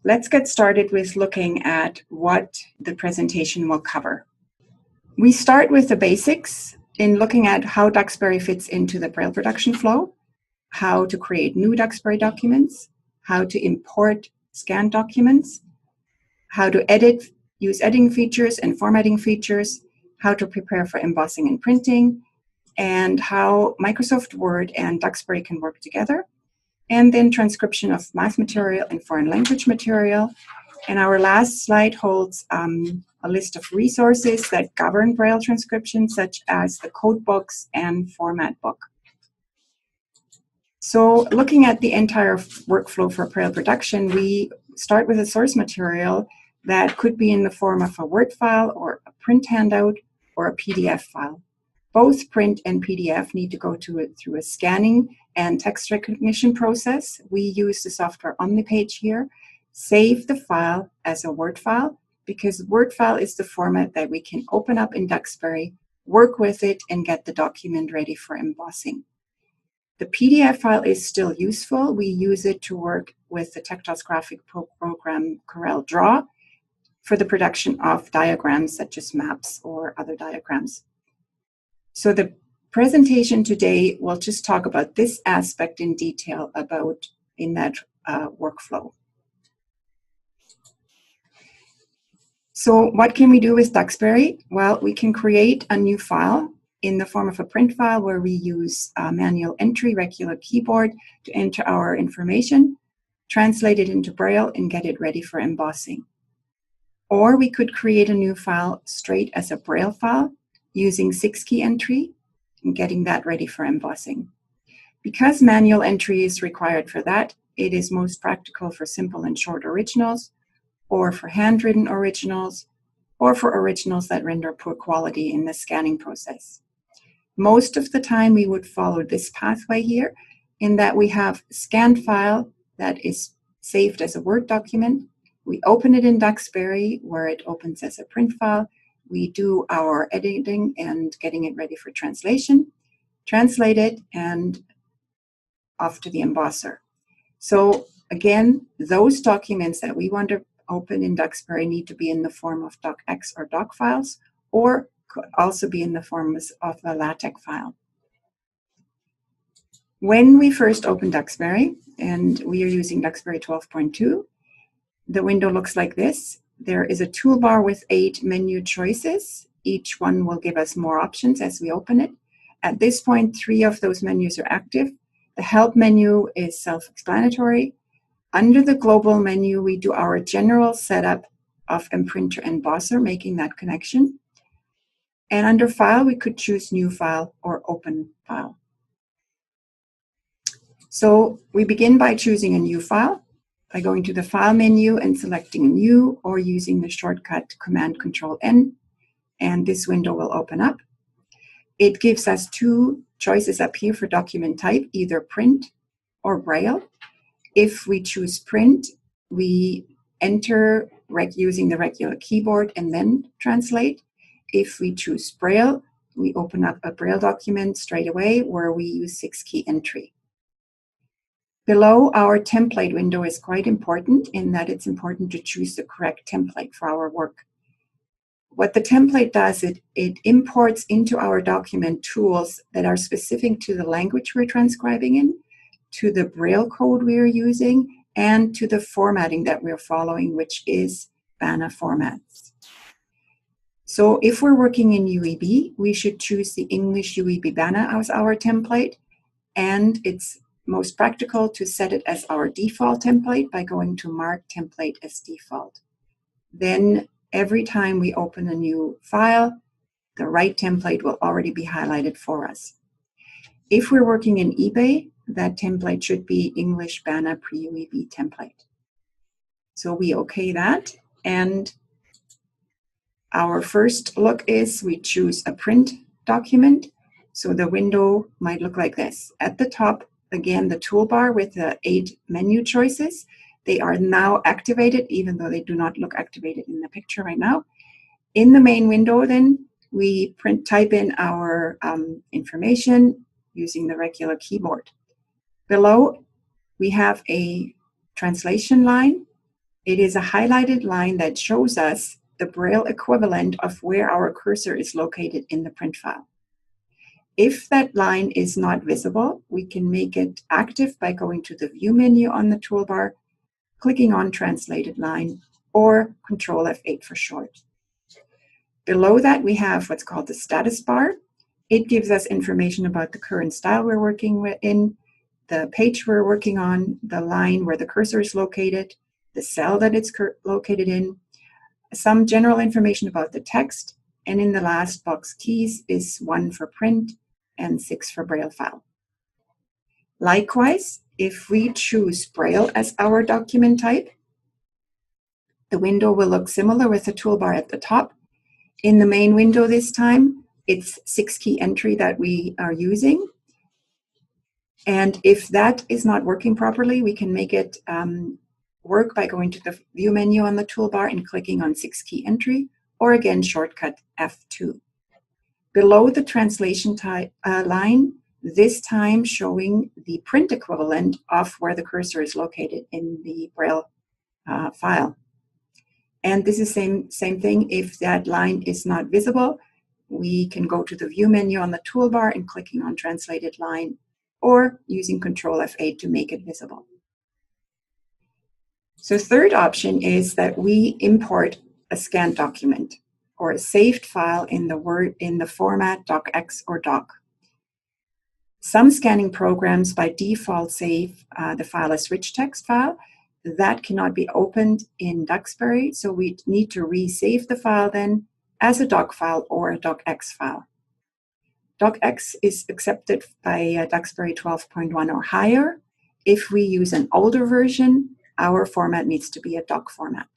Let's get started with looking at what the presentation will cover. We start with the basics in looking at how Duxbury fits into the Braille production flow, how to create new Duxbury documents, how to import scanned documents, how to use editing features and formatting features, how to prepare for embossing and printing, and how Microsoft Word and Duxbury can work together, and then transcription of math material and foreign language material. And our last slide holds a list of resources that govern Braille transcription, such as the code books and format book. So looking at the entire workflow for Braille production, we start with a source material that could be in the form of a Word file or a print handout or a PDF file. Both print and PDF need to go through a scanning and text recognition process. We use the software on the page here. Save the file as a Word file, because Word file is the format that we can open up in Duxbury, work with it, and get the document ready for embossing. The PDF file is still useful. We use it to work with the tactile graphic program Corel Draw for the production of diagrams such as maps or other diagrams. So the presentation today will just talk about this aspect in detail in that workflow. So what can we do with Duxbury? Well, we can create a new file in the form of a print file where we use manual entry, regular keyboard to enter our information, translate it into Braille, and get it ready for embossing. Or we could create a new file straight as a Braille file using 6-key entry and getting that ready for embossing. Because manual entry is required for that, it is most practical for simple and short originals, or for handwritten originals, or for originals that render poor quality in the scanning process. Most of the time we would follow this pathway here, in that we have a scanned file that is saved as a Word document. We open it in Duxbury, where it opens as a print file. We do our editing and getting it ready for translation, translate it, and off to the embosser. So again, those documents that we want to open in Duxbury need to be in the form of docx or doc files, or could also be in the form of a LaTeX file. When we first open Duxbury, and we are using Duxbury 12.2, the window looks like this. There is a toolbar with 8 menu choices. Each one will give us more options as we open it. At this point, 3 of those menus are active. The help menu is self-explanatory. Under the global menu, we do our general setup of imprinter and embosser, making that connection. And under file, we could choose new file or open file. So we begin by choosing a new file, by going to the file menu and selecting new, or using the shortcut Command-Control-N, and this window will open up. It gives us 2 choices up here for document type, either print or Braille. If we choose print, we enter using the regular keyboard and then translate. If we choose Braille, we open up a Braille document straight away where we use 6-key entry. Below, our template window is quite important in that it's important to choose the correct template for our work. What the template does, it imports into our document tools that are specific to the language we're transcribing in, to the Braille code we are using, and to the formatting that we're following, which is BANA formats. So if we're working in UEB, we should choose the English UEB BANA as our template, and it's most practical to set it as our default template by going to Mark Template as Default. Then every time we open a new file, the right template will already be highlighted for us. If we're working in eBay, that template should be English BANA pre-UEB template. So we OK that, and our first look is we choose a print document. So the window might look like this. At the top, again, the toolbar with the 8 menu choices. They are now activated, even though they do not look activated in the picture right now. In the main window, then, we type in our information using the regular keyboard. Below, we have a translation line It is a highlighted line that shows us the Braille equivalent of where our cursor is located in the print file. If that line is not visible, we can make it active by going to the View menu on the toolbar, clicking on Translated Line, or Control F8 for short. Below that, we have what's called the status bar. It gives us information about the current style we're working in, the page we're working on, the line where the cursor is located, the cell that it's located in, some general information about the text, and in the last box, keys is 1 for print and 6 for Braille file. Likewise, if we choose Braille as our document type, the window will look similar with the toolbar at the top. In the main window this time, it's 6-key entry that we are using. And if that is not working properly, we can make it work by going to the View menu on the toolbar and clicking on 6-key entry, or again, shortcut F2. Below the translation line, this time showing the print equivalent of where the cursor is located in the Braille file. And this is same thing. If that line is not visible, we can go to the View menu on the toolbar and clicking on Translated Line, or using Control F8 to make it visible. So third option is that we import a scanned document or a saved file in the format docx or doc. Some scanning programs by default save the file as rich text file. That cannot be opened in Duxbury, so we need to resave the file then as a doc file or a docx file. Docx is accepted by Duxbury 12.1 or higher. If we use an older version, our format needs to be a doc format.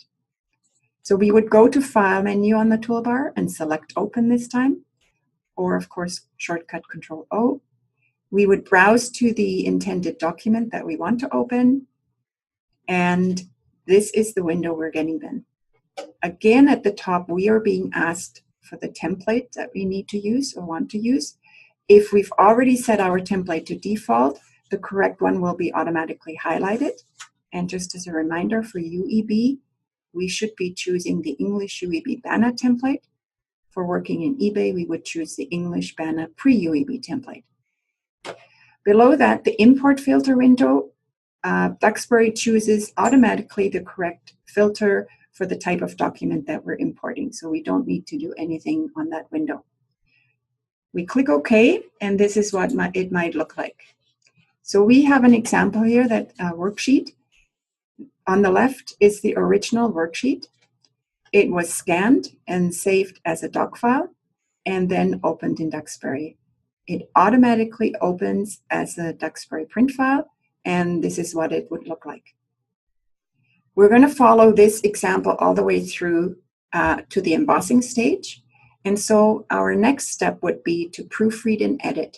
So we would go to File menu on the toolbar and select Open this time, or of course, shortcut Control-O. We would browse to the intended document that we want to open, and this is the window we're getting then. Again, at the top, we are being asked for the template that we need to use or want to use. If we've already set our template to default, the correct one will be automatically highlighted. And just as a reminder for UEB, we should be choosing the English UEB BANA template. For working in eBay, we would choose the English BANA pre-UEB template. Below that, the import filter window, Duxbury chooses automatically the correct filter for the type of document that we're importing. So we don't need to do anything on that window. We click OK, and this is what it might look like. So we have an example here, that worksheet. On the left is the original worksheet. It was scanned and saved as a doc file and then opened in Duxbury. It automatically opens as a Duxbury print file, and this is what it would look like. We're going to follow this example all the way through to the embossing stage. And so our next step would be to proofread and edit.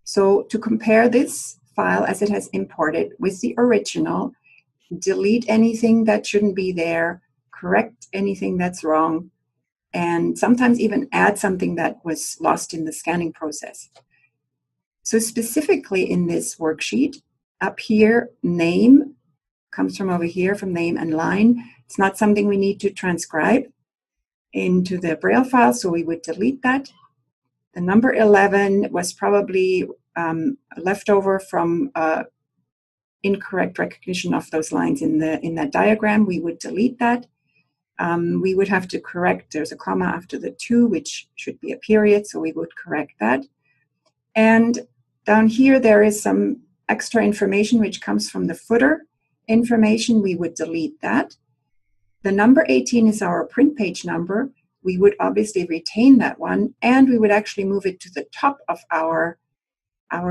So to compare this file as it has imported with the original, delete anything that shouldn't be there, correct anything that's wrong, and sometimes even add something that was lost in the scanning process. So specifically in this worksheet, up here, name comes from over here, from name and line. It's not something we need to transcribe into the Braille file, so we would delete that. The number 11 was probably left over from incorrect recognition of those lines in that diagram. We would delete that. We would have to correct, there's a comma after the 2, which should be a period, so we would correct that. And down here, there is some extra information which comes from the footer information. We would delete that. The number 18 is our print page number. We would obviously retain that one, and we would actually move it to the top of our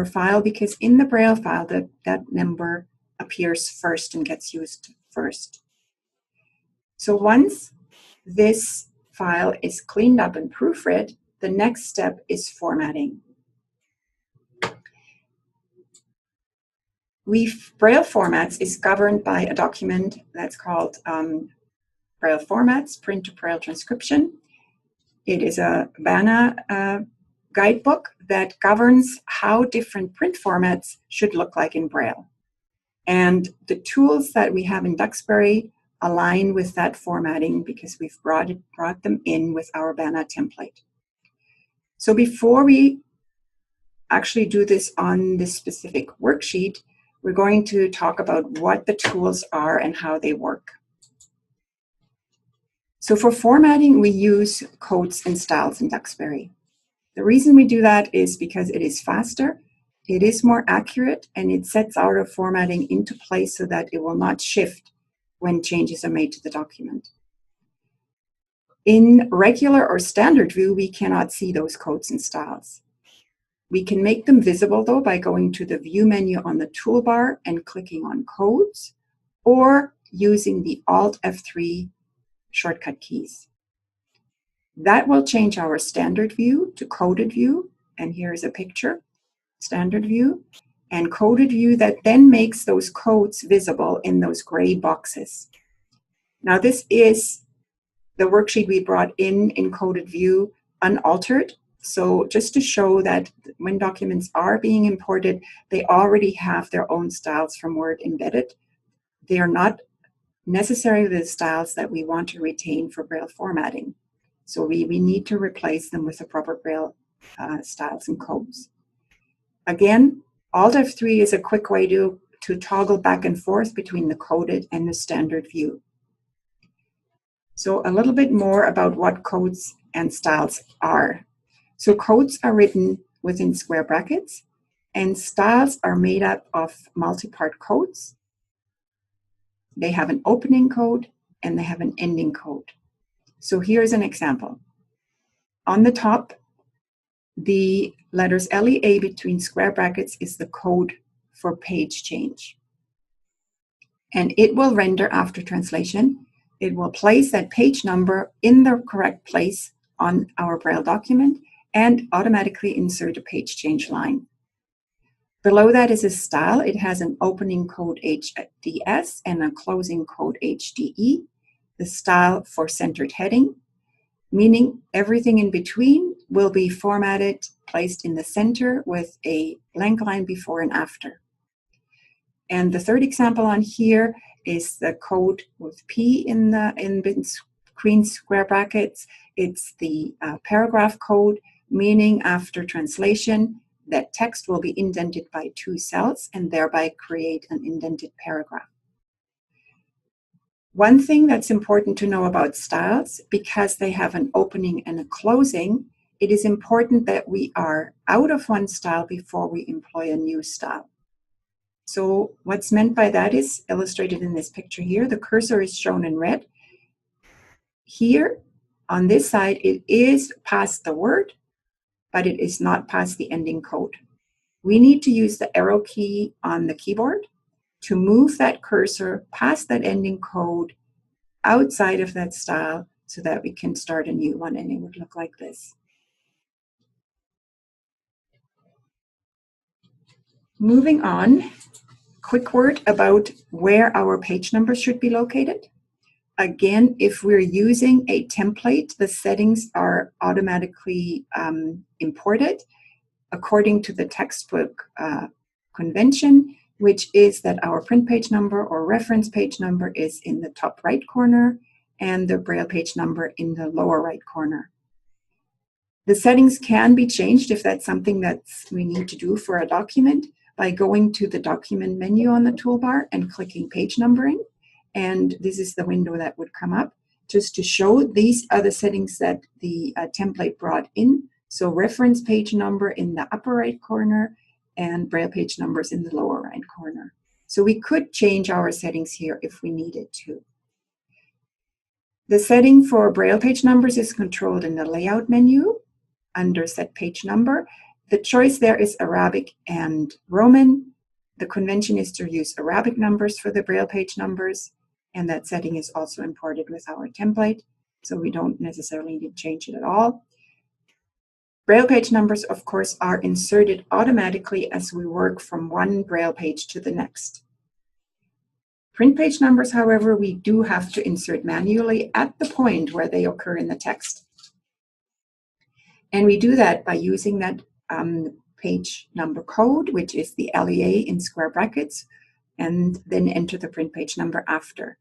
file, because in the Braille file, that number appears first and gets used first. So once this file is cleaned up and proofread, the next step is formatting. Braille formats is governed by a document that's called Braille Formats, Print to Braille Transcription. It is a BANA guidebook that governs how different print formats should look like in Braille. And the tools that we have in Duxbury align with that formatting because we've brought them in with our BANA template. So before we actually do this on this specific worksheet, we're going to talk about what the tools are and how they work. So for formatting, we use codes and styles in Duxbury. The reason we do that is because it is faster, it is more accurate, and it sets our formatting into place so that it will not shift when changes are made to the document. In regular or standard view, we cannot see those codes and styles. We can make them visible though by going to the View menu on the toolbar and clicking on Codes, or using the Alt F3 shortcut keys. That will change our standard view to coded view, and here's a picture, standard view, and coded view that then makes those codes visible in those gray boxes. Now this is the worksheet we brought in coded view unaltered. So just to show that when documents are being imported, they already have their own styles from Word embedded. They are not necessarily the styles that we want to retain for Braille formatting. So we need to replace them with the proper Braille styles and codes. Again, Alt F3 is a quick way to toggle back and forth between the coded and the standard view. So a little bit more about what codes and styles are. So codes are written within square brackets, and styles are made up of multi-part codes. They have an opening code and they have an ending code. So here's an example. On the top, the letters LEA between square brackets is the code for page change. And it will render after translation. It will place that page number in the correct place on our Braille document and automatically insert a page change line. Below that is a style. It has an opening code HDS and a closing code HDE, the style for centered heading, meaning everything in between will be formatted, placed in the center with a blank line before and after. And the third example on here is the code with P in green square brackets. It's the paragraph code, meaning after translation, that text will be indented by 2 cells and thereby create an indented paragraph. One thing that's important to know about styles, because they have an opening and a closing, it is important that we are out of one style before we employ a new style. So what's meant by that is illustrated in this picture here. The cursor is shown in red. Here on this side, it is past the word, but it is not past the ending code. We need to use the arrow key on the keyboard to move that cursor past that ending code outside of that style so that we can start a new one, and it would look like this. Moving on, quick word about where our page numbers should be located. Again, if we're using a template, the settings are automatically imported according to the textbook convention, which is that our print page number or reference page number is in the top right corner and the Braille page number in the lower right corner. The settings can be changed if that's something that we need to do for a document by going to the document menu on the toolbar and clicking page numbering. And this is the window that would come up just to show these are the settings that the template brought in. So reference page number in the upper right corner and Braille page numbers in the lower right corner. So we could change our settings here if we needed to. The setting for Braille page numbers is controlled in the layout menu under set page number. The choice there is Arabic and Roman. The convention is to use Arabic numbers for the Braille page numbers, and that setting is also imported with our template, so we don't necessarily need to change it at all. Braille page numbers, of course, are inserted automatically as we work from one Braille page to the next. Print page numbers, however, we do have to insert manually at the point where they occur in the text. And we do that by using that page number code, which is the LEA in square brackets, and then enter the print page number after.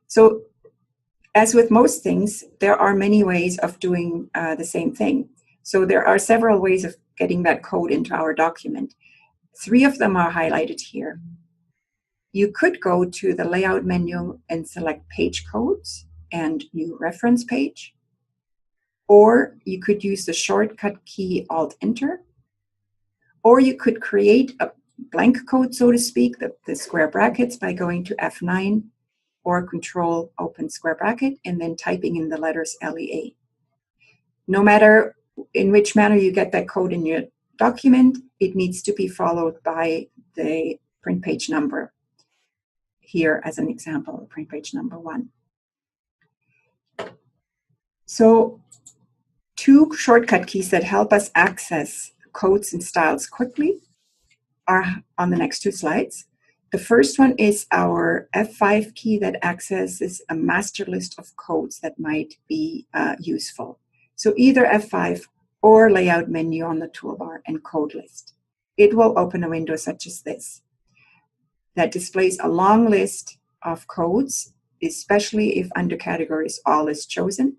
So as with most things, there are many ways of doing the same thing. So there are several ways of getting that code into our document. 3 of them are highlighted here. You could go to the layout menu and select page codes and new reference page. Or you could use the shortcut key Alt-Enter. Or you could create a blank code, so to speak, the square brackets by going to F9 or Control open square bracket and then typing in the letters LEA. No matter in which manner you get that code in your document, it needs to be followed by the print page number. Here as an example, print page number 1. So 2 shortcut keys that help us access codes and styles quickly are on the next 2 slides. The first one is our F5 key that accesses a master list of codes that might be useful. So either F5 or layout menu on the toolbar and code list. It will open a window such as this that displays a long list of codes, especially if under categories all is chosen.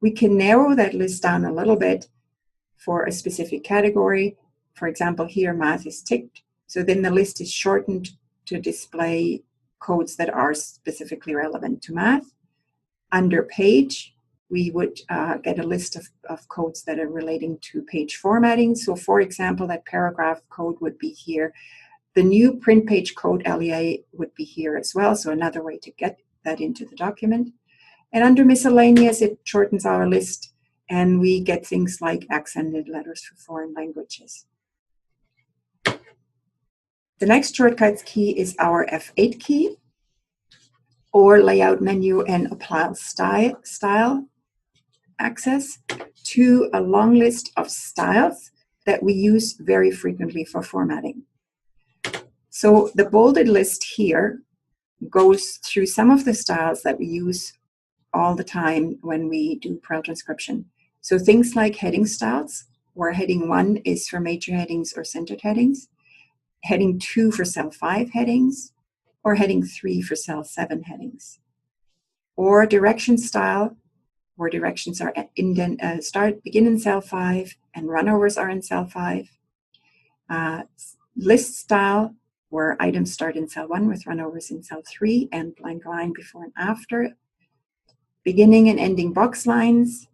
We can narrow that list down a little bit for a specific category. For example, here math is ticked. So then the list is shortened to display codes that are specifically relevant to math. Under page, we would get a list of codes that are relating to page formatting. So for example, that paragraph code would be here. The new print page code LEA would be here as well. So another way to get that into the document. And under miscellaneous, it shortens our list and we get things like accented letters for foreign languages. The next shortcut key is our F8 key, or layout menu and apply style access to a long list of styles that we use very frequently for formatting. So the bolded list here goes through some of the styles that we use all the time when we do Braille transcription. So things like heading styles, where heading 1 is for major headings or centered headings, heading 2 for cell 5 headings, or heading 3 for cell 7 headings. Or direction style, where directions are begin in cell 5 and runovers are in cell 5. List style, where items start in cell 1 with runovers in cell 3 and blank line before and after. Beginning and ending box lines.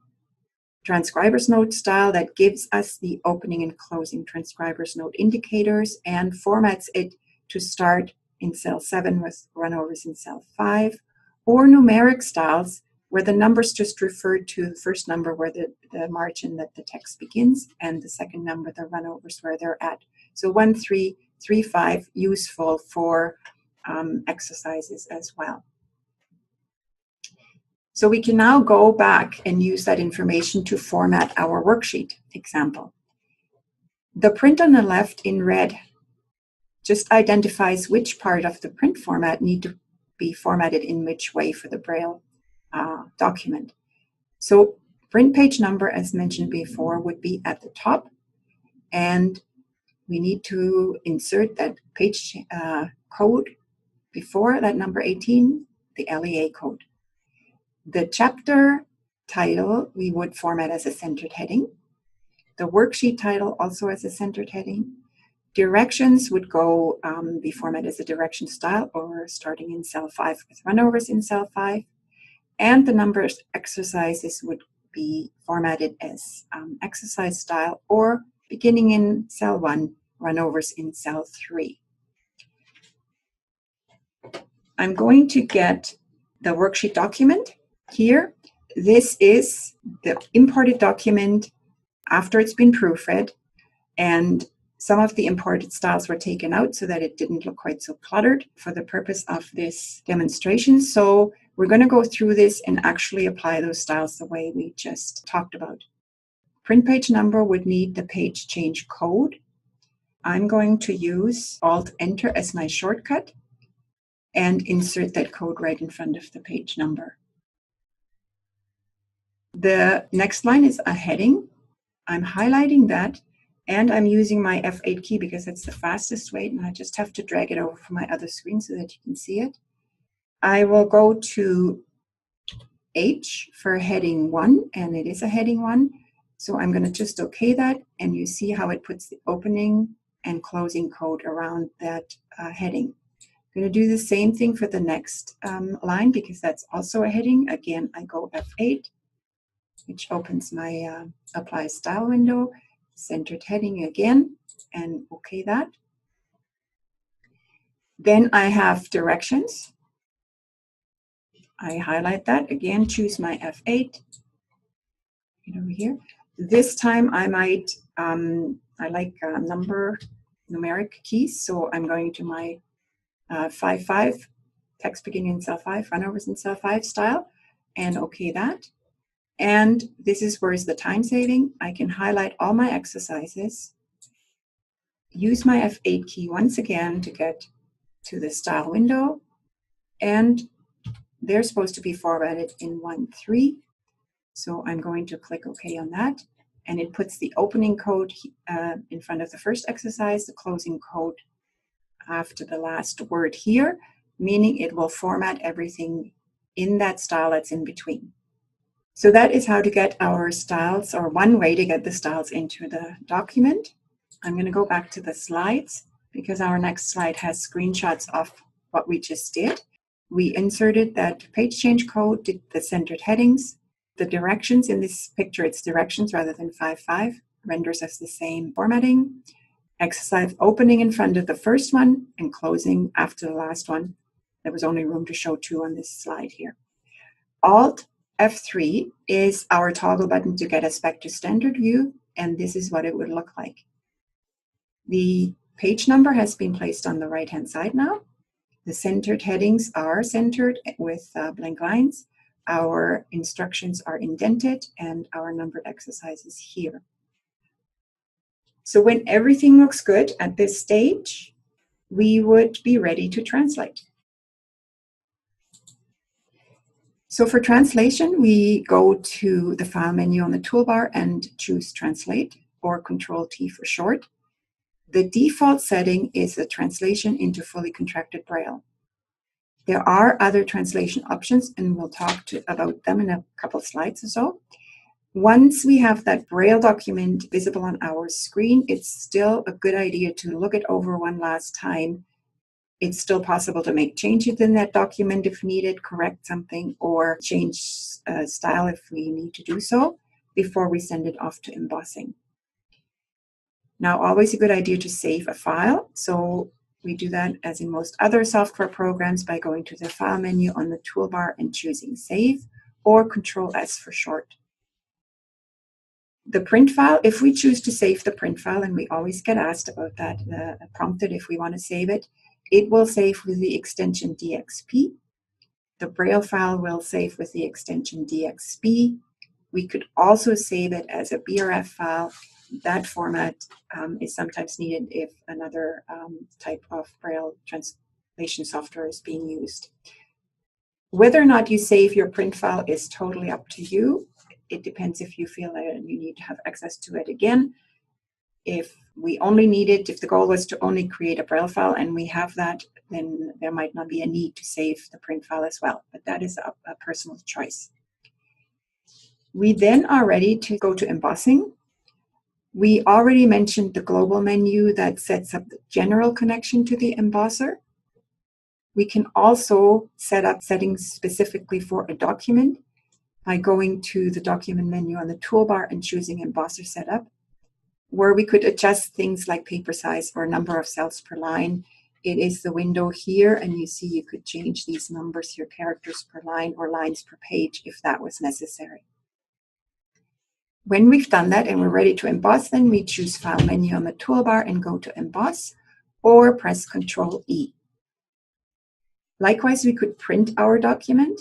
Transcribers note style that gives us the opening and closing transcribers note indicators and formats it to start in cell 7 with runovers in cell 5. Or numeric styles, where the numbers just refer to the first number where the margin that the text begins and the second number, the runovers, where they're at. So 1, 3, 3, 5, useful for exercises as well. So we can now go back and use that information to format our worksheet example. The print on the left in red just identifies which part of the print format need to be formatted in which way for the Braille document. So print page number, as mentioned before, would be at the top, and we need to insert that page code before that number 18, the LEA code. The chapter title we would format as a centered heading. The worksheet title also as a centered heading. Directions would go be formatted as a direction style or starting in cell 5 with runovers in cell 5. And the numbers exercises would be formatted as exercise style or beginning in cell 1, runovers in cell 3. I'm going to get the worksheet document here. This is the imported document after it's been proofread, and some of the imported styles were taken out so that it didn't look quite so cluttered for the purpose of this demonstration. So we're going to go through this and actually apply those styles the way we just talked about. Print page number would need the page change code. I'm going to use Alt-Enter as my shortcut and insert that code right in front of the page number. The next line is a heading. I'm highlighting that, and I'm using my F8 key because it's the fastest way, and I just have to drag it over from my other screen so that you can see it. I will go to H for heading 1, and it is a heading 1. So I'm going to just OK that, and you see how it puts the opening and closing code around that heading. I'm going to do the same thing for the next line because that's also a heading. Again, I go F8, which opens my Apply Style window, centered heading again, and OK that. Then I have directions. I highlight that again, choose my F8, get over here. This time I might, I like numeric keys, so I'm going to my 5-5, text beginning in cell 5, runovers in cell 5 style, and OK that. And this is where is the time saving. I can highlight all my exercises, use my F8 key once again to get to the style window, and they're supposed to be formatted in 1-3. So I'm going to click OK on that, and it puts the opening code in front of the first exercise, the closing code after the last word here, meaning it will format everything in that style that's in between. So that is how to get our styles, or one way to get the styles into the document. I'm going to go back to the slides because our next slide has screenshots of what we just did. We inserted that page change code, did the centered headings, the directions. In this picture, it's directions rather than 5-5, renders us the same formatting. Exercise opening in front of the first one and closing after the last one. There was only room to show 2 on this slide here. Alt F3 is our toggle button to get us back to standard view, and this is what it would look like. The page number has been placed on the right-hand side now. The centered headings are centered with blank lines. Our instructions are indented, and our numbered exercises here. So when everything looks good at this stage, we would be ready to translate. So for translation, we go to the File menu on the toolbar and choose Translate, or Control-T for short. The default setting is a translation into fully contracted Braille. There are other translation options, and we'll talk about them in a couple of slides or so. Once we have that Braille document visible on our screen, it's still a good idea to look it over one last time. It's still possible to make changes in that document if needed, correct something, or change style if we need to do so before we send it off to embossing. Now, always a good idea to save a file. So we do that, as in most other software programs, by going to the File menu on the toolbar and choosing Save, or Control-S for short. The print file, if we choose to save the print file, and we always get asked about that, prompted if we want to save it, it will save with the extension DXP. The Braille file will save with the extension DXB. We could also save it as a BRF file. That format is sometimes needed if another type of Braille translation software is being used. Whether or not you save your print file is totally up to you. It depends if you feel that you need to have access to it again. If we only need it, if the goal was to only create a Braille file and we have that, then there might not be a need to save the print file as well. But that is a personal choice. We then are ready to go to embossing. We already mentioned the global menu that sets up the general connection to the embosser. We can also set up settings specifically for a document by going to the document menu on the toolbar and choosing Embosser Setup, where we could adjust things like paper size or number of cells per line. It is the window here, and you see you could change these numbers here, characters per line or lines per page, if that was necessary. When we've done that and we're ready to emboss, then we choose File menu on the toolbar and go to Emboss, or press Control-E. Likewise, we could print our document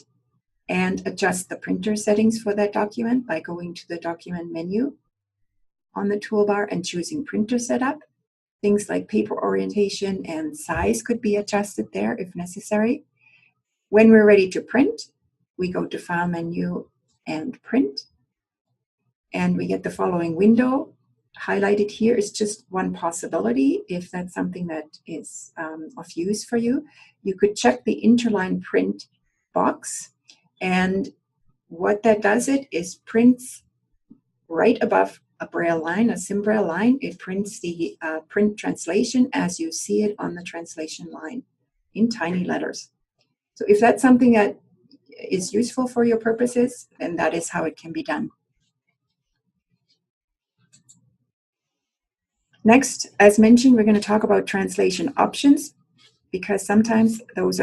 and adjust the printer settings for that document by going to the document menu on the toolbar and choosing printer setup. Things like paper orientation and size could be adjusted there if necessary. When we're ready to print, we go to File menu and Print, and we get the following window highlighted here is just one possibility. If that's something that is of use for you, you could check the interline print box, and what that does is prints right above a braille line, a sim braille line. It prints the print translation as you see it on the translation line in tiny letters. So if that's something that is useful for your purposes, then that is how it can be done. Next, as mentioned, we're going to talk about translation options, because sometimes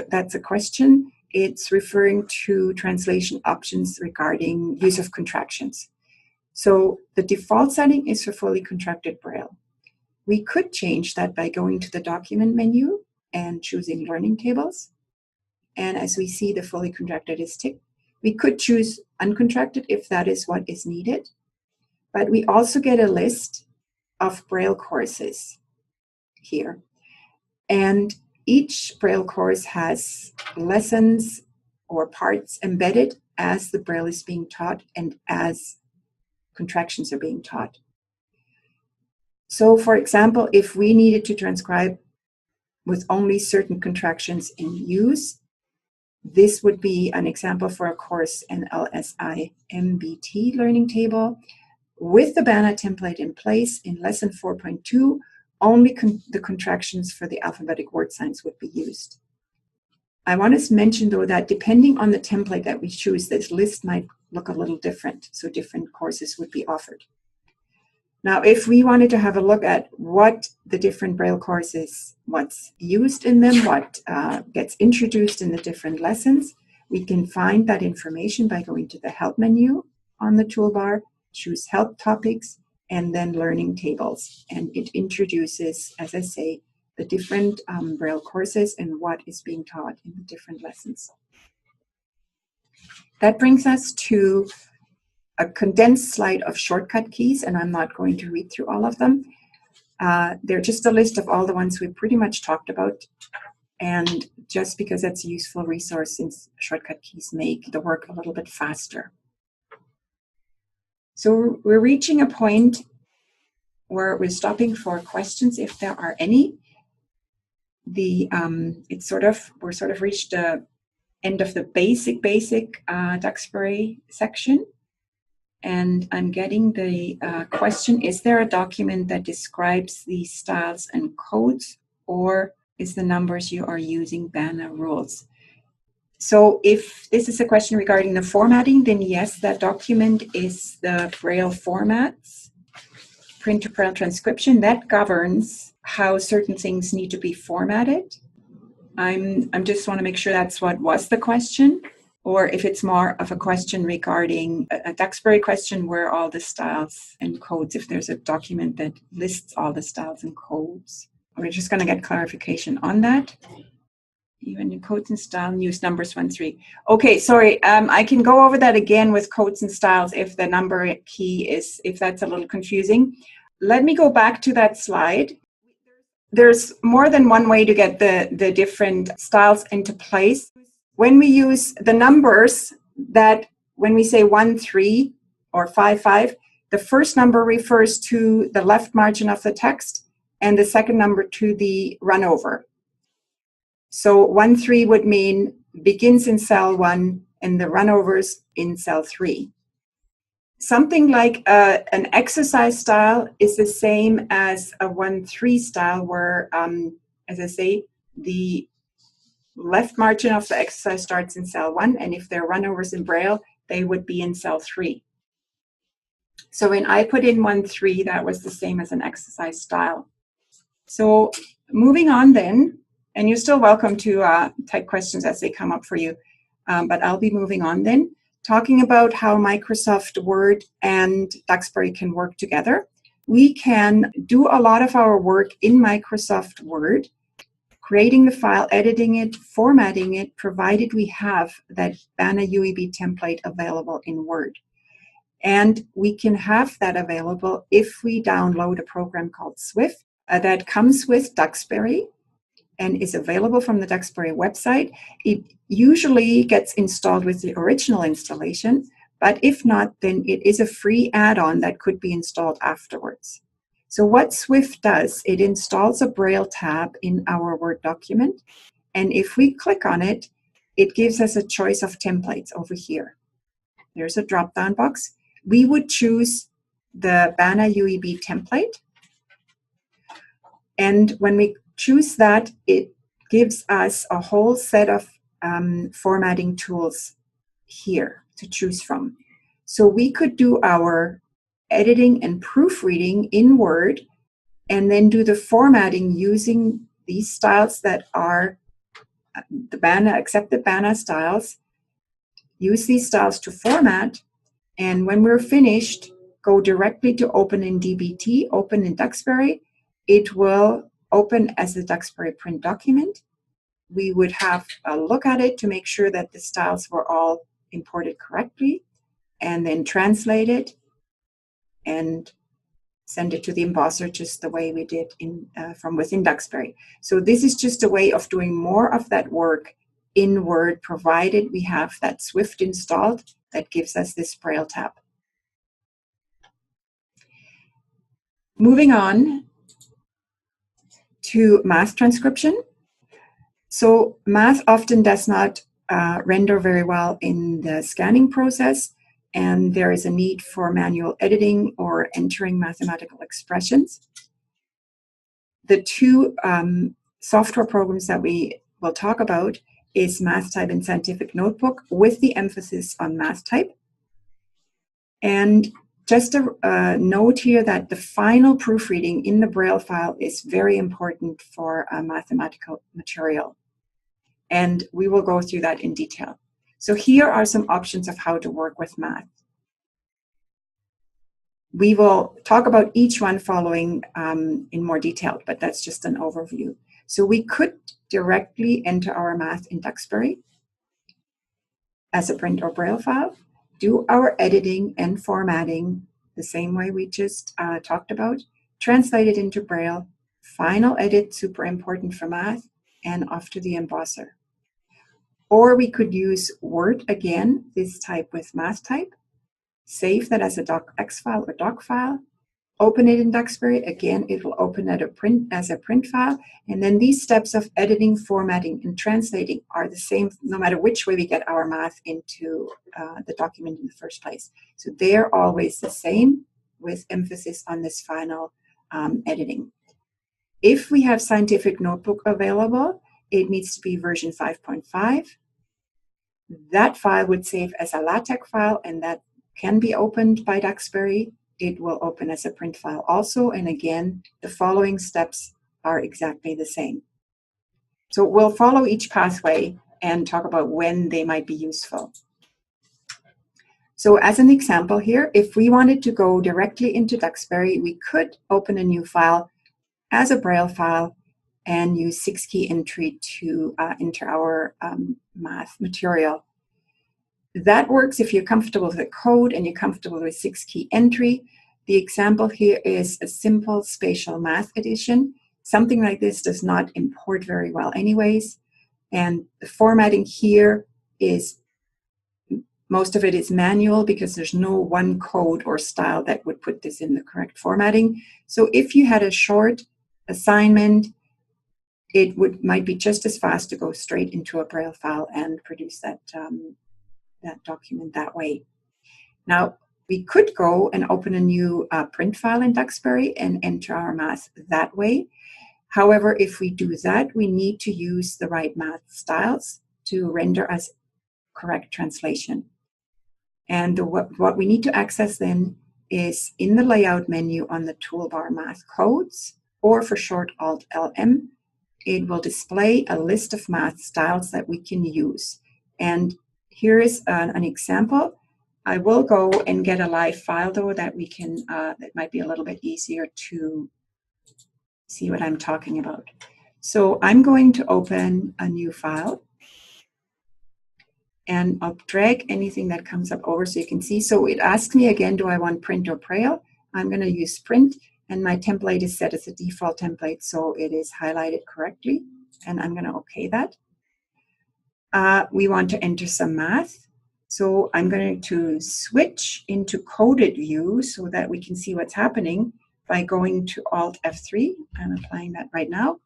that's a question. It's referring to translation options regarding use of contractions. So the default setting is for fully contracted Braille. We could change that by going to the document menu and choosing learning tables. And as we see, the fully contracted is ticked. We could choose uncontracted if that is what is needed. But we also get a list of Braille courses here. And each Braille course has lessons or parts embedded as the Braille is being taught and as contractions are being taught. So, for example, if we needed to transcribe with only certain contractions in use, this would be an example for a course in LSI MBT learning table. With the BANA template in place in lesson 4.2, only the contractions for the alphabetic word signs would be used. I want to mention, though, that depending on the template that we choose, this list might look a little different, so different courses would be offered. Now, if we wanted to have a look at what the different Braille courses, what's used in them, what gets introduced in the different lessons, we can find that information by going to the Help menu on the toolbar, choose Help Topics, and then Learning Tables. And it introduces, as I say, the different Braille courses and what is being taught in the different lessons. That brings us to a condensed slide of shortcut keys, and I'm not going to read through all of them. They're just a list of all the ones we pretty much talked about, and just because that's a useful resource, since shortcut keys make the work a little bit faster. So we're reaching a point where we're stopping for questions if there are any. We're sort of reached the end of the basic Duxbury section. And I'm getting the question, is there a document that describes these styles and codes, or is the numbers you are using BANA rules? So if this is a question regarding the formatting, then yes, that document is the Braille formats, print to Braille transcription, that governs how certain things need to be formatted. I'm just want to make sure that's what was the question, or if it's more of a question regarding a Duxbury question where all the styles and codes, if there's a document that lists all the styles and codes. We're just going to get clarification on that. Even in codes and style, use numbers 1, 3. Okay, sorry, I can go over that again with codes and styles if the number key is, if that's a little confusing. Let me go back to that slide. There's more than one way to get the different styles into place. When we use the numbers, that when we say 1, 3 or 5, 5, the first number refers to the left margin of the text and the second number to the runover. So 1, 3 would mean begins in cell 1 and the runovers in cell 3. Something like an exercise style is the same as a 1, 3 style where, as I say, the left margin of the exercise starts in cell 1, and if they're runovers in Braille, they would be in cell 3. So when I put in 1, 3, that was the same as an exercise style. So moving on then, and you're still welcome to type questions as they come up for you, but I'll be moving on then, talking about how Microsoft Word and Duxbury can work together. We can do a lot of our work in Microsoft Word, creating the file, editing it, formatting it, provided we have that BANA UEB template available in Word. And we can have that available if we download a program called Swift that comes with Duxbury and is available from the Duxbury website. It usually gets installed with the original installation, but if not, then it is a free add-on that could be installed afterwards. So what Swift does, it installs a Braille tab in our Word document. And if we click on it, it gives us a choice of templates over here. There's a drop-down box. We would choose the BANA UEB template. And when we choose that, it gives us a whole set of formatting tools here to choose from. So we could do our editing and proofreading in Word and then do the formatting using these styles that are the BANA, accepted BANA styles. Use these styles to format, and when we're finished, go directly to open in DBT, open in Duxbury. It will open as a Duxbury Print document. We would have a look at it to make sure that the styles were all imported correctly, and then translate it and send it to the embosser just the way we did from within Duxbury. So this is just a way of doing more of that work in Word, provided we have that Swift installed that gives us this Braille tab. Moving on to math transcription. So math often does not render very well in the scanning process, and there is a need for manual editing or entering mathematical expressions. The two software programs that we will talk about is MathType and Scientific Notebook, with the emphasis on MathType. And just a note here that the final proofreading in the Braille file is very important for mathematical material. And we will go through that in detail. So here are some options of how to work with math. We will talk about each one following in more detail, but that's just an overview. So we could directly enter our math in Duxbury as a print or Braille file, do our editing and formatting the same way we just talked about, translate it into Braille, final edit, super important for math, and off to the embosser. Or we could use Word again, this type with MathType, save that as a docx file or doc file, open it in Duxbury. Again, it will open as a print file. And then these steps of editing, formatting, and translating are the same no matter which way we get our math into the document in the first place. So they're always the same, with emphasis on this final editing. If we have Scientific Notebook available, it needs to be version 5.5. That file would save as a LaTeX file, and that can be opened by Duxbury. It will open as a print file also, and again, the following steps are exactly the same. So we'll follow each pathway and talk about when they might be useful. So as an example here, if we wanted to go directly into Duxbury, we could open a new file as a Braille file and use 6-key entry to enter our math material. That works if you're comfortable with the code and you're comfortable with 6-key entry. The example here is a simple spatial math edition. Something like this does not import very well anyways. And the formatting here is, most of it is manual because there's no one code or style that would put this in the correct formatting. So if you had a short assignment, it might be just as fast to go straight into a Braille file and produce that document that way. Now, we could go and open a new print file in Duxbury and enter our math that way. However, if we do that, we need to use the right math styles to render as correct translation. And what we need to access then is in the layout menu on the toolbar Math Codes, or for short Alt-LM, it will display a list of math styles that we can use. And here is an example. I will go and get a live file though that we can, that might be a little bit easier to see what I'm talking about. So I'm going to open a new file, and I'll drag anything that comes up over so you can see. So it asks me again, do I want print or Braille? I'm going to use print, and my template is set as a default template, so it is highlighted correctly, and I'm going to OK that. We want to enter some math, so I'm going to switch into coded view so that we can see what's happening. by going to Alt F3. I'm applying that right now.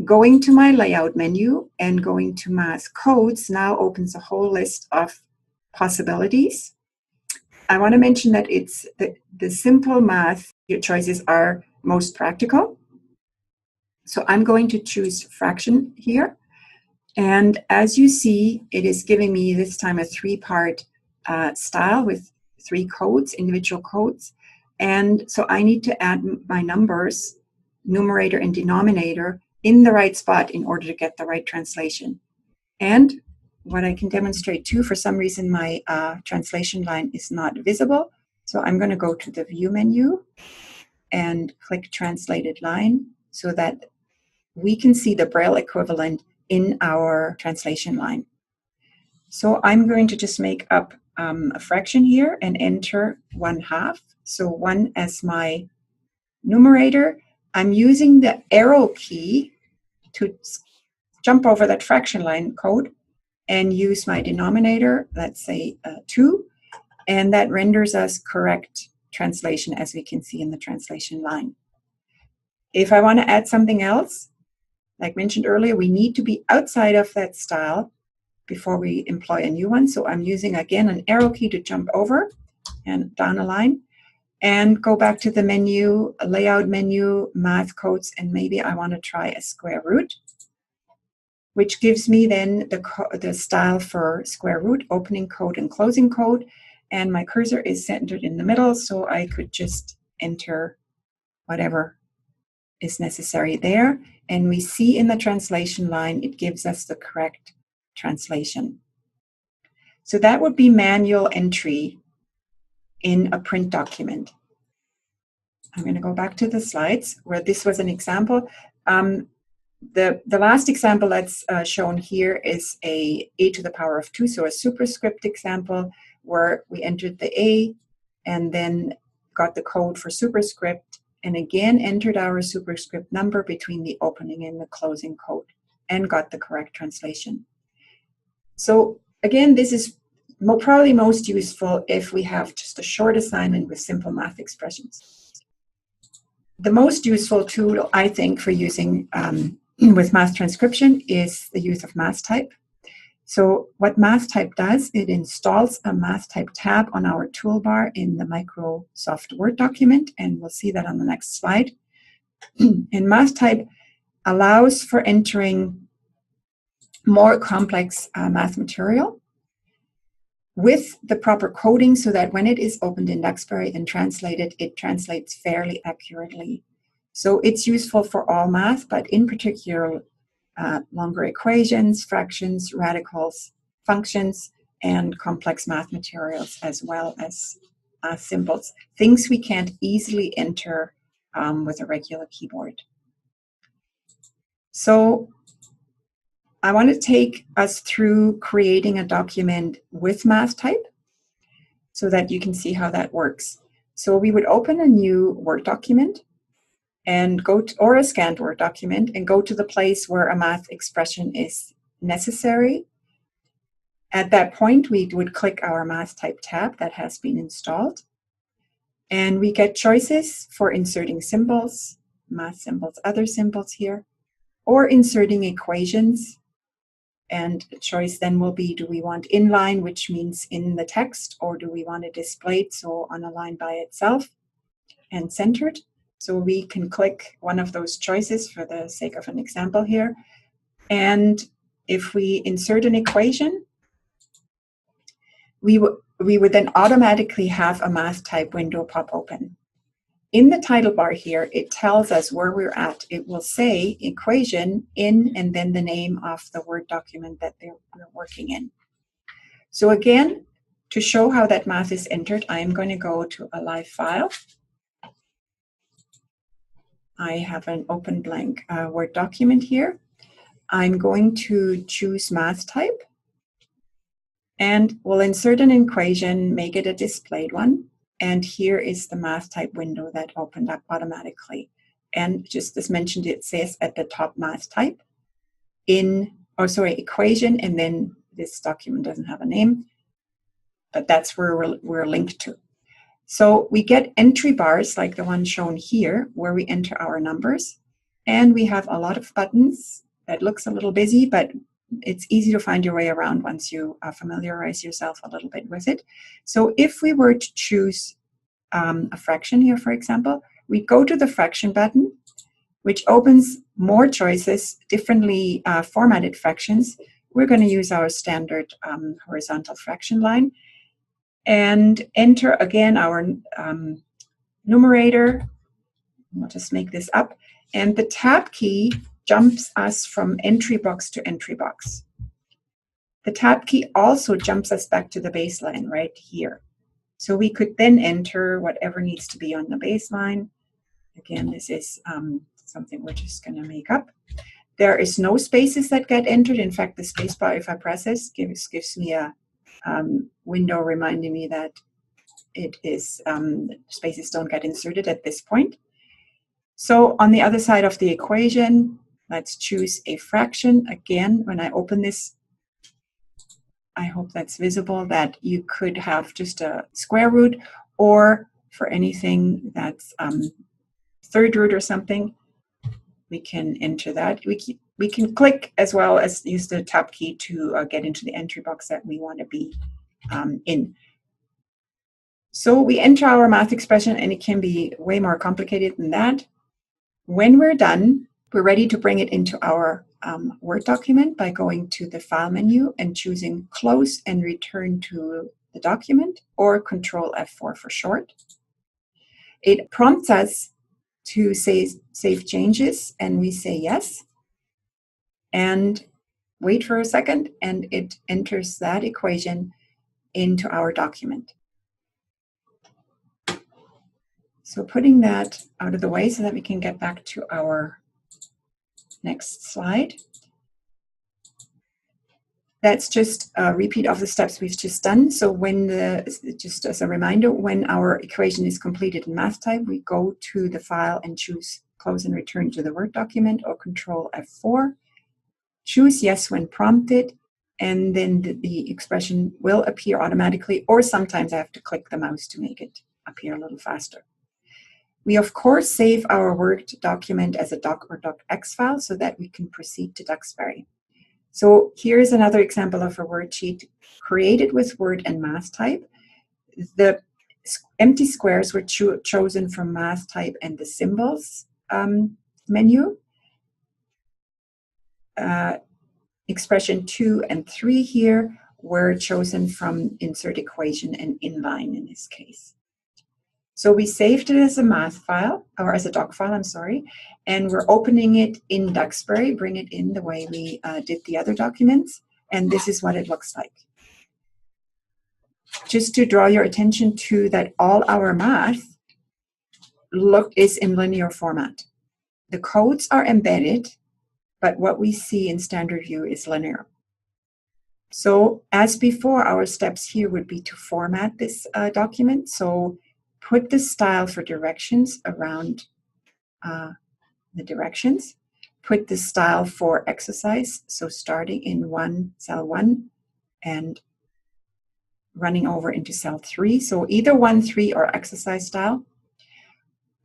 Going to my layout menu and going to math codes now opens a whole list of possibilities. I want to mention that it's the simple math choices are most practical. So I'm going to choose fraction here. And as you see, it is giving me this time a 3-part style with 3 codes, individual codes. And so I need to add my numbers, numerator and denominator, in the right spot in order to get the right translation. And what I can demonstrate too, for some reason my translation line is not visible. So I'm going to go to the View menu and click Translated Line so that we can see the Braille equivalent in our translation line. So I'm going to just make up a fraction here and enter 1/2. So 1 as my numerator. I'm using the arrow key to jump over that fraction line code and use my denominator, let's say 2, and that renders us correct translation as we can see in the translation line. If I want to add something else, like mentioned earlier, we need to be outside of that style before we employ a new one. So I'm using again an arrow key to jump over and down a line and go back to the menu, layout menu, math codes, and maybe I want to try a square root, which gives me then the style for square root, opening code and closing code. And my cursor is centered in the middle, so I could just enter whatever is necessary there. And we see in the translation line, it gives us the correct translation. So that would be manual entry in a print document. I'm going to go back to the slides where this was an example. The last example that's shown here is a to the power of 2, so a superscript example where we entered the A and then got the code for superscript and again entered our superscript number between the opening and the closing code and got the correct translation. So again, this is probably most useful if we have just a short assignment with simple math expressions. The most useful tool, I think, for using with math transcription is the use of math type. So what math type does, it installs a math type tab on our toolbar in the Microsoft Word document, and we'll see that on the next slide. And math type allows for entering more complex math material with the proper coding so that when it is opened in Duxbury and translated, it translates fairly accurately. So it's useful for all math, but in particular, longer equations, fractions, radicals, functions, and complex math materials, as well as symbols, things we can't easily enter with a regular keyboard. So I want to take us through creating a document with math type so that you can see how that works. So we would open a new Word document and go to, or a scanned Word document, and go to the place where a math expression is necessary. At that point, we would click our math type tab that has been installed, and we get choices for inserting symbols, math symbols, other symbols here, or inserting equations. And the choice then will be, do we want inline, which means in the text, or do we want it displayed, so on a line by itself and centered? So we can click one of those choices for the sake of an example here. And if we insert an equation, we would then automatically have a math type window pop open. In the title bar here, it tells us where we're at. It will say equation in and then the name of the Word document that we're working in. So again, to show how that math is entered, I'm going to go to a live file. I have an open blank Word document here. I'm going to choose math type and we'll insert an equation, make it a displayed one. And here is the math type window that opened up automatically. And just as mentioned, it says at the top math type equation, and then this document doesn't have a name, but that's where we're linked to. So we get entry bars like the one shown here, where we enter our numbers. And we have a lot of buttons. That looks a little busy, but it's easy to find your way around once you familiarize yourself a little bit with it. So if we were to choose a fraction here, for example, we go to the fraction button, which opens more choices, differently formatted fractions. We're going to use our standard horizontal fraction line and enter again our numerator. I'll just make this up. And the tab key jumps us from entry box to entry box. The tab key also jumps us back to the baseline right here. So we could then enter whatever needs to be on the baseline. Again, this is something we're just going to make up. There is no spaces that get entered. In fact, the spacebar, if I press this, gives me a window reminding me that it is spaces don't get inserted at this point. So on the other side of the equation, let's choose a fraction. Again, when I open this, I hope that's visible, that you could have just a square root, or for anything that's third root or something, we can enter that. We can click as well as use the tab key to get into the entry box that we want to be in. So we enter our math expression, and it can be way more complicated than that. When we're done, we're ready to bring it into our Word document by going to the File menu and choosing Close and Return to the document, or Control F4 for short. It prompts us to say Save Changes, and we say yes. And wait for a second, and it enters that equation into our document. So putting that out of the way so that we can get back to our next slide. That's just a repeat of the steps we've just done. So just as a reminder, when our equation is completed in math type, we go to the file and choose Close and Return to the Word document, or Control F4. Choose yes when prompted, and then the expression will appear automatically, or sometimes I have to click the mouse to make it appear a little faster. We, of course, save our Word document as a doc or docx file so that we can proceed to Duxbury. So here's another example of a worksheet created with Word and math type. The empty squares were chosen from math type and the symbols menu. Expression 2 and 3 here were chosen from insert equation and inline in this case. So we saved it as a math file, or as a doc file, I'm sorry, and we're opening it in Duxbury, bring it in the way we did the other documents, and this is what it looks like. Just to draw your attention to that, all our math is in linear format. The codes are embedded, but what we see in standard view is linear. So as before, our steps here would be to format this document. So put the style for directions around the directions. Put the style for exercise, so starting in cell 1 and running over into cell 3. So either 1, 3, or exercise style.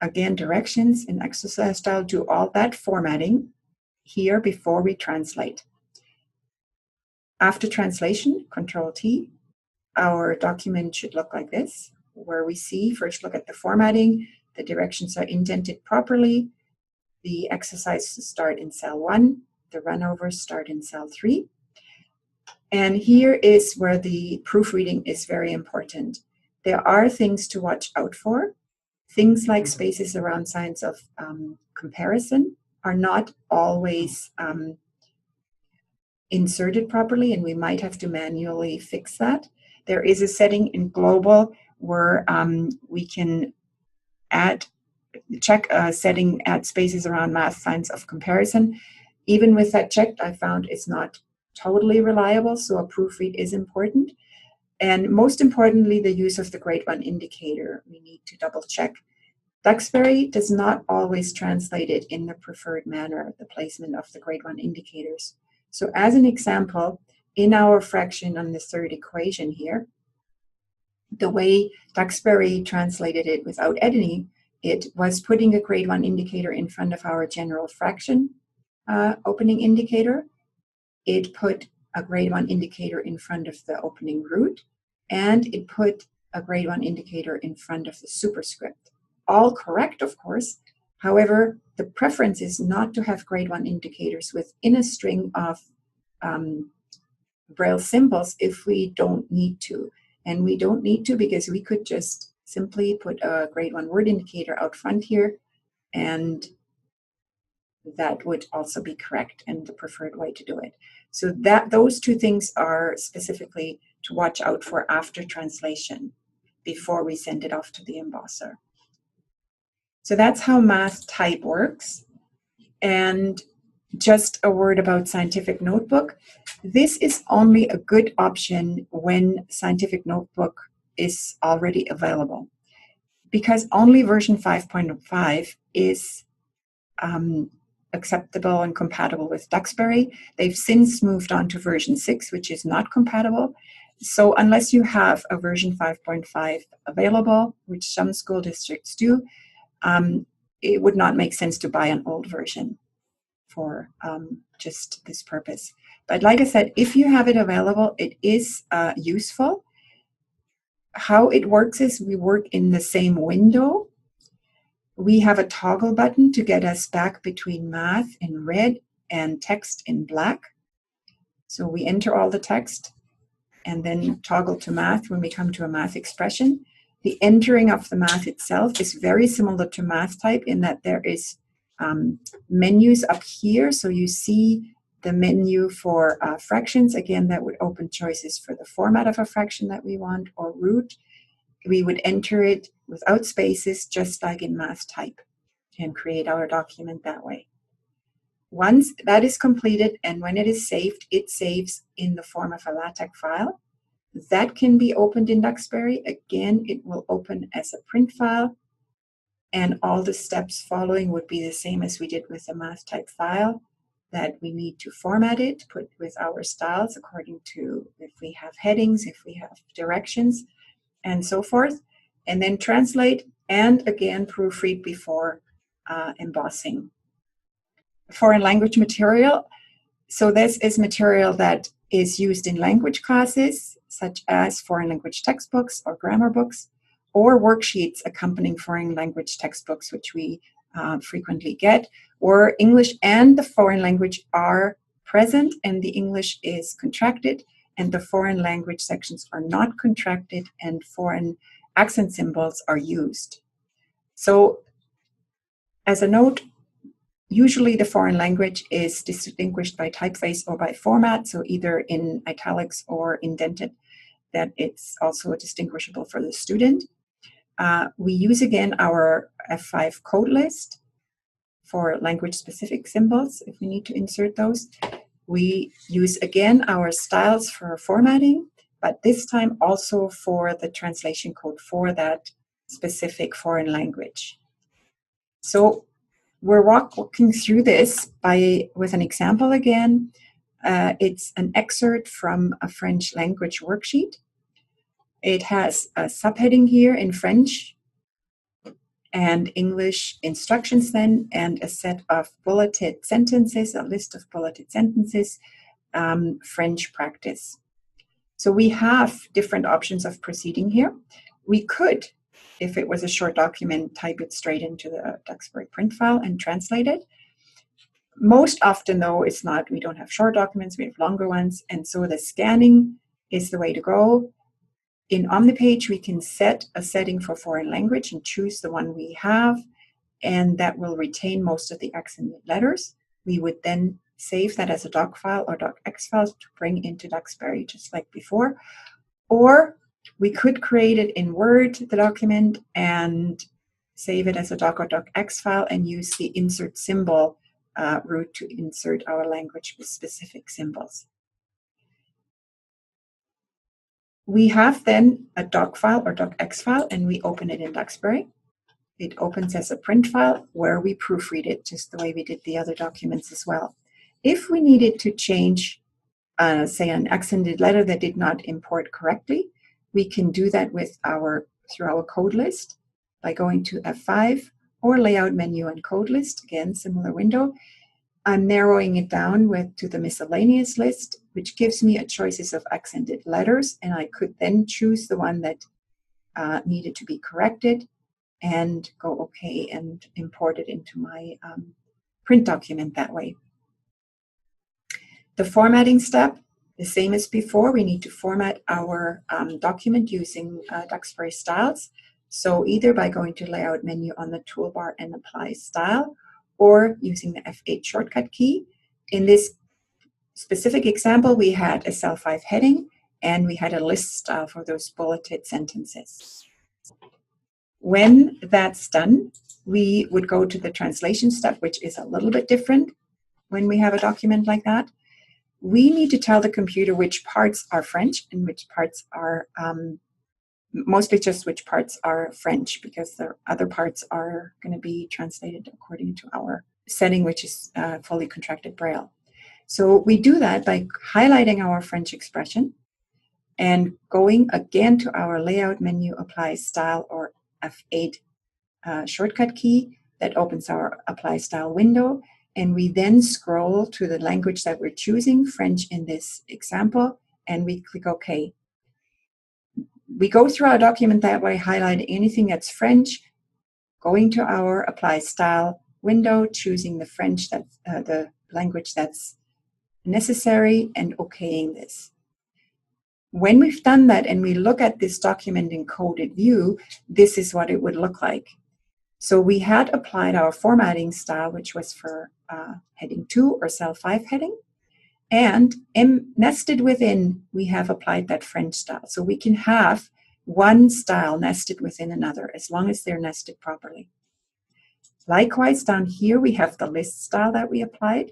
Again, directions in exercise style, do all that formatting here before we translate. After translation, Control T, our document should look like this, where we see, first look at the formatting, the directions are indented properly, the exercises start in cell 1, the runovers start in cell 3. And here is where the proofreading is very important. There are things to watch out for. Things like spaces around signs of comparison are not always inserted properly, and we might have to manually fix that. There is a setting in global where we can check a setting, add spaces around math signs of comparison. Even with that checked, I found it's not totally reliable, so a proofread is important. And most importantly, the use of the grade 1 indicator. We need to double check. Duxbury does not always translate it in the preferred manner, the placement of the grade 1 indicators. So as an example, in our fraction on the third equation here, The way Duxbury translated it without editing it was putting a grade 1 indicator in front of our general fraction opening indicator. It put a grade 1 indicator in front of the opening root, and it put a grade 1 indicator in front of the superscript. All correct, of course. However, the preference is not to have grade 1 indicators within a string of Braille symbols if we don't need to. And we don't need to because we could just simply put a grade 1 word indicator out front here, and that would also be correct and the preferred way to do it. So those two things are specifically to watch out for after translation before we send it off to the embosser. So that's how math type works. And just a word about Scientific Notebook. This is only a good option when Scientific Notebook is already available, because only version 5.5 is acceptable and compatible with Duxbury. They've since moved on to version 6, which is not compatible. So unless you have a version 5.5 available, which some school districts do, it would not make sense to buy an old version for just this purpose. But like I said, if you have it available, it is useful. How it works is we work in the same window. We have a toggle button to get us back between math in red and text in black. So we enter all the text and then toggle to math when we come to a math expression. The entering of the math itself is very similar to math type in that there is menus up here. So you see the menu for fractions. Again, that would open choices for the format of a fraction that we want, or root. We would enter it without spaces, just like in math type, and create our document that way. Once that is completed, and when it is saved, it saves in the form of a LaTeX file. That can be opened in Duxbury. Again, it will open as a print file, and all the steps following would be the same as we did with the math type file, that we need to format it, put with our styles according to if we have headings, if we have directions, and so forth, and then translate, and again proofread before embossing. Foreign language material. So this is material that is used in language classes, such as foreign language textbooks or grammar books, or worksheets accompanying foreign language textbooks, which we frequently get, or English and the foreign language are present and the English is contracted, and the foreign language sections are not contracted, and foreign accent symbols are used. So as a note, usually the foreign language is distinguished by typeface or by format, so either in italics or indented, that it's also distinguishable for the student. We use again our F5 code list for language-specific symbols if we need to insert those. We use again our styles for formatting, but this time also for the translation code for that specific foreign language. So we're walking through this with an example again. It's an excerpt from a French language worksheet. It has a subheading here in French and English instructions then, and a set of bulleted sentences, a list of bulleted sentences, French practice. So we have different options of proceeding here. We could, if it was a short document, type it straight into the Duxbury Print file and translate it. Most often though, it's not. We don't have short documents, we have longer ones, and so the scanning is the way to go. In OmniPage, we can set a setting for foreign language and choose the one we have, and that will retain most of the accented letters. We would then save that as a doc file or docx file to bring into Duxbury, just like before. Or we could create it in Word, the document, and save it as a doc or docx file and use the insert symbol route to insert our language with specific symbols. We have then a doc file or docx file, and we open it in Duxbury. It opens as a print file where we proofread it, just the way we did the other documents as well. If we needed to change, say, an accented letter that did not import correctly, We can do that with through our code list by going to F5 or Layout menu and Code List. Again, similar window. I'm narrowing it down to the miscellaneous list, which gives me a choices of accented letters, and I could then choose the one that needed to be corrected and go OK and import it into my print document that way. The formatting step, the same as before. We need to format our document using Duxbury styles. So either by going to Layout menu on the toolbar and apply style, or using the F8 shortcut key. In this specific example, we had a cell 5 heading, and we had a list style for those bulleted sentences. When that's done, we would go to the translation step, which is a little bit different when we have a document like that. We need to tell the computer which parts are French and which parts are mostly just which parts are French, because the other parts are going to be translated according to our setting, which is fully contracted Braille. So we do that by highlighting our French expression and going again to our Layout menu, Apply Style, or F8 shortcut key. That opens our Apply Style window, and we then scroll to the language that we're choosing, French in this example, and we click OK. We go through our document that way, highlight anything that's French, going to our Apply Style window, choosing the French, the language that's necessary, and okaying this. When we've done that and we look at this document in coded view, this is what it would look like. So we had applied our formatting style, which was for heading 2 or cell 5 heading. And nested within, we have applied that French style. So we can have one style nested within another, as long as they're nested properly. Likewise, down here, we have the list style that we applied.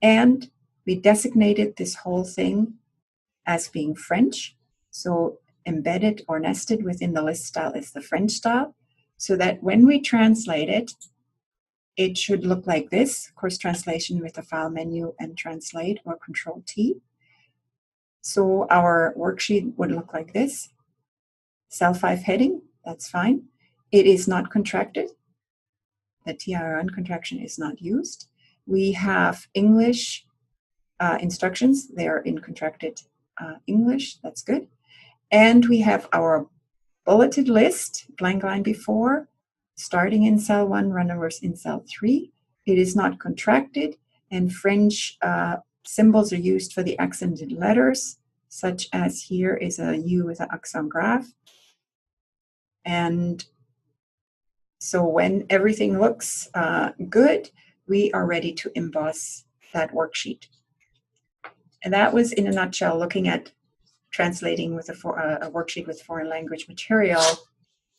And we designated this whole thing as being French. So embedded or nested within the list style is the French style, so that when we translate it, it should look like this. Of course, translation with the file menu and translate, or Control-T. So our worksheet would look like this. Cell 5 heading, that's fine. It is not contracted. The TRN contraction is not used. We have English instructions. They are in contracted English. That's good. And we have our bulleted list, blank line before, starting in cell 1, runovers in cell 3. It is not contracted, and French symbols are used for the accented letters, such as here is a U with an accent grave. And so when everything looks good, we are ready to emboss that worksheet. And that was, in a nutshell, looking at translating with a worksheet with foreign language material.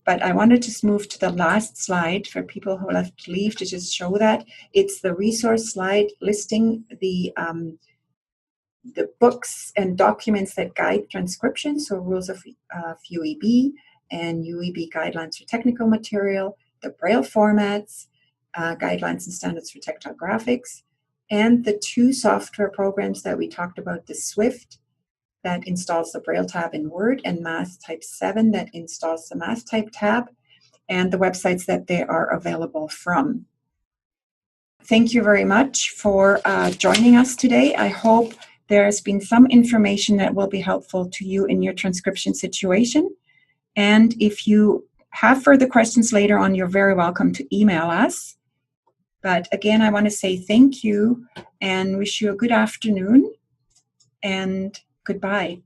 But I wanted to move to the last slide for people who left to leave, to just show that. It's the resource slide listing the books and documents that guide transcription, so rules of UEB and UEB guidelines for technical material, the Braille formats, guidelines and standards for tactile graphics, and the 2 software programs that we talked about, the Swift that installs the Braille tab in Word, and Math Type 7 that installs the Math Type tab, and the websites that they are available from. Thank you very much for joining us today. I hope there's been some information that will be helpful to you in your transcription situation. And if you have further questions later on, you're very welcome to email us. But again, I want to say thank you and wish you a good afternoon and goodbye.